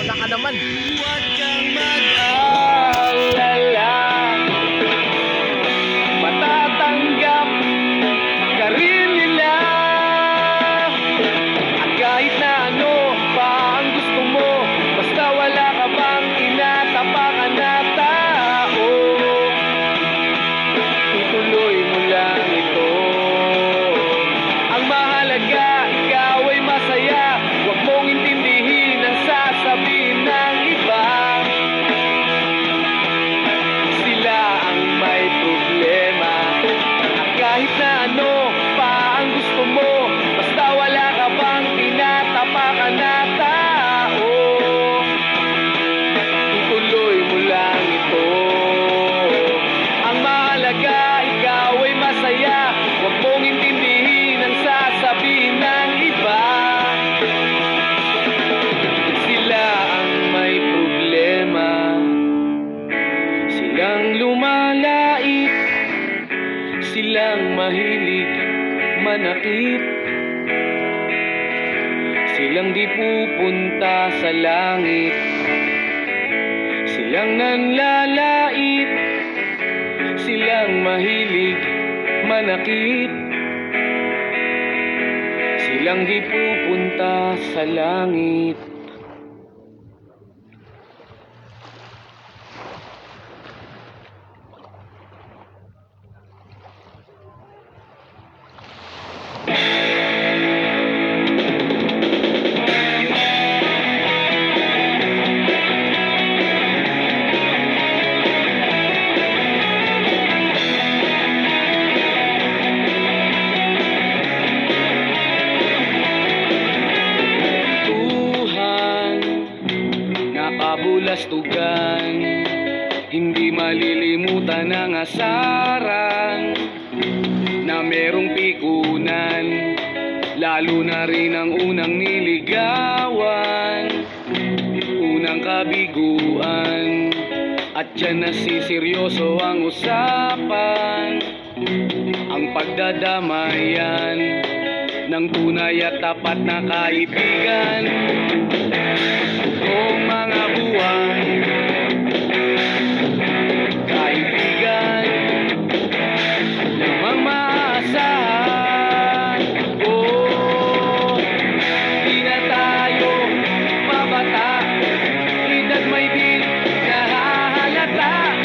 Umaga ka naman. Huwag kang mag-alala, matatanggap ka rin nila. At kahit na ano pa ang gusto mo, basta wala ka bang tinatapakan na tao, ituloy mo lang ito. Ang mahalaga, ikaw ay masaya. Huwag mong intindihin ang sasabihin ng iba. Sila ang may problema. At kahit na ano pa ang gusto mo, basta wala ka bang tinatapakan na tao, ituloy mo lang ito. Ang mahalaga, ikaw ay masaya. Huwag mong intindihin ang sasabihin ng iba. Sila ang may problema. Silang lumalait, silang mahilig manakit, silang di pupunta sa langit. Silang nanlalait, silang mahilig manakit, silang di pupunta sa langit. Nakabulastugan, hindi malilimutan ang asaran na merong pikunan, lalo na rin ang unang niligawan, unang kabiguan. At dyan nasiseryoso ang usapan, ang pagdadamayan ng tunay at tapat na kaibigan. Kung mga buwan, kaibigan, lamang maasahan. Oh, di na tayo mabata, edad may di nahahalata.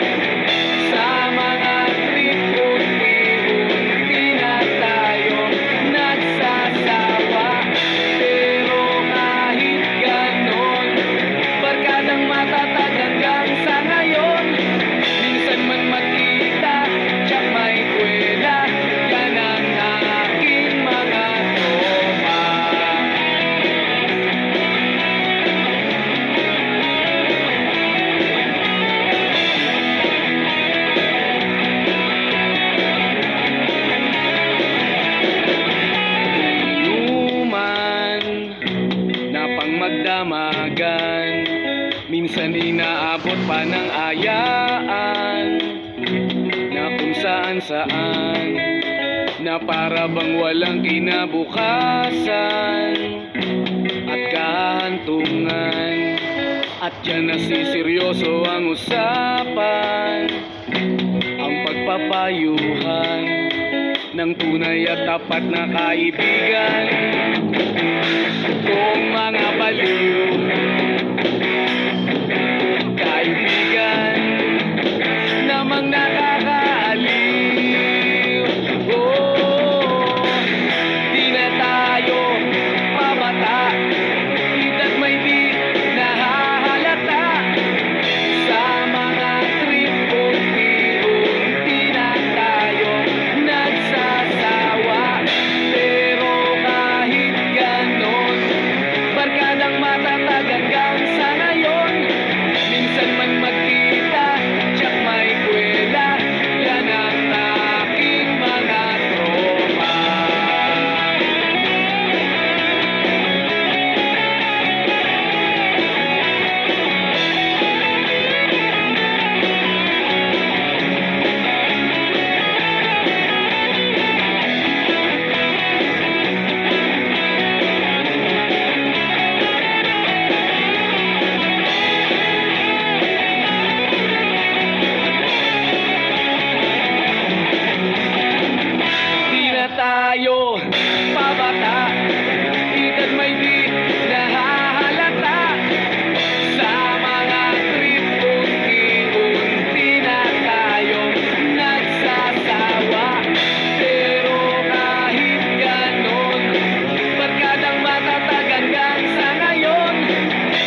Sa mga trip, unti-unti na tayo nagsasawa. Pero kahit ganon, barkadang matatag hanggang sa ngayon. Minsan man magkita, tiyak may kwela, yan ang aking mga tropa. Inuman na pang magdamagan, minsan inaabot pa ng ayaan, na kung saan-saan, na para bang walang kinabukasan at kahantungan. At dyan nasiseryoso ang usapan, ang pagpapayuhan ng tunay at tapat na kaibigan. Kung mga baliw, kaibigan, namang nakakaaliw. Oh, di na tayo mabata, edad may di nahahalata. Sa mga trip, unti-unti na tayo nagsasawa. Pero pabata. Edad may di nahahalata. Sa mga trip, unti-unti na tayong nagsasawa. Pero kahit ganon, barkadang matatag hanggang sa ngayon.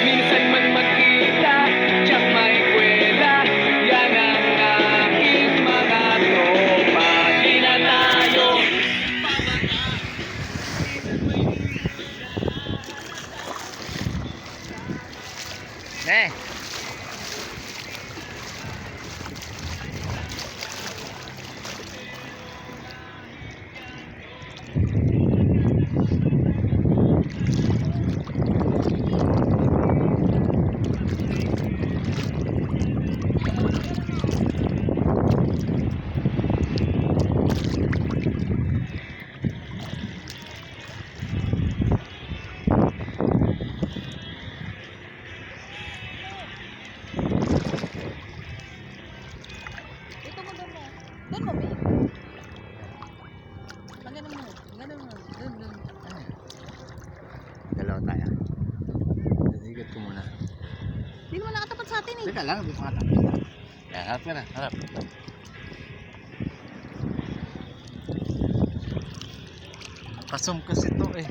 Minsan man magkita, tsak may kwela. Yan ang aking mga tropa. Di na tayo Eh. Ito mo doon mo. Doon mo, babe. Ganun mo. Ganun mo. Doon. Dalawa tayo. Igot ko muna. Hindi naman nakatapat sa atin eh. Teka lang, hindi ko matapos. Yan, harap ka na, harap. Kasum kasi ito eh.